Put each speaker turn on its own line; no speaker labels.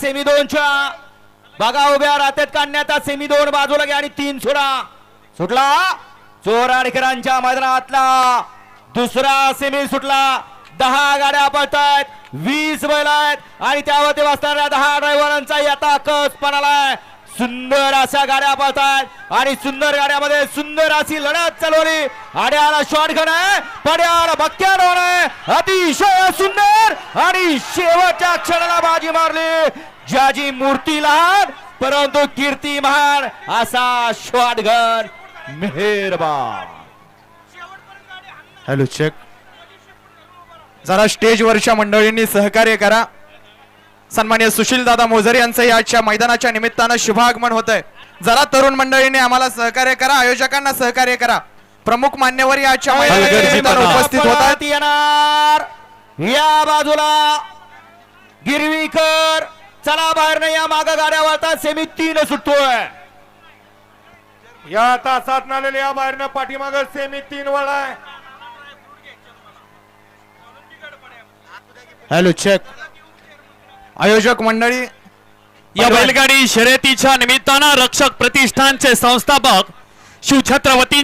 Semi 2च्या बघा उभ्या रात्यात काढण्याचा सेमी 2 बाजूला घ्या आणि 3 सुटला चोराडकरांच्या मैदानातला दुसरा सेमी सुटला. 10 गाड्या पळतायत, 20 बैल आहेत आणि त्यावरती बसणाऱ्या 10 ड्रायव्हरांचा आता कसपणाला सुंदर अशा गाड्या पळतायत आणि सुंदर गाड्यामध्ये सुंदर अशी लढत चालवली. आड्याला शॉटगन आहे, पड्याला बक्क्या डोन आहे, अतिशय सुंदर आणि शेवटच्या क्षणाला बाजी मारली. ज्याची मूर्ती लहान परंतु कीर्ती महान असा शॉटगन मेहरबान.
Hello check. जरा स्टेजवरच्या मंडळींनी सहकार्य करा. सन्मान्य सुशील दादा मोजरे यांचं आजच्या मैदानाच्या निमित्तानं शुभागमन होत आहे. जरा तरुण मंडळींनी आम्हाला सहकार्य करा, आयोजकांना सहकार्य करा. प्रमुख मान्यवर आजच्या मैदानात उपस्थित होतात.
येणार या बाजूला गिरवीकर, चला बाहेर नाही या माग गाड्या वळतात. सेमी 3 सुटतोय.
या तासात नालेल्या या बाहेरनं पाठीमाग सेमी 3 वळाय.
Hello check. आयोजक मंडळी,
या बैलगाडी शर्यतीच्या निमित्तानं रक्षक प्रतिष्ठानचे संस्थापक शिवछत्रपती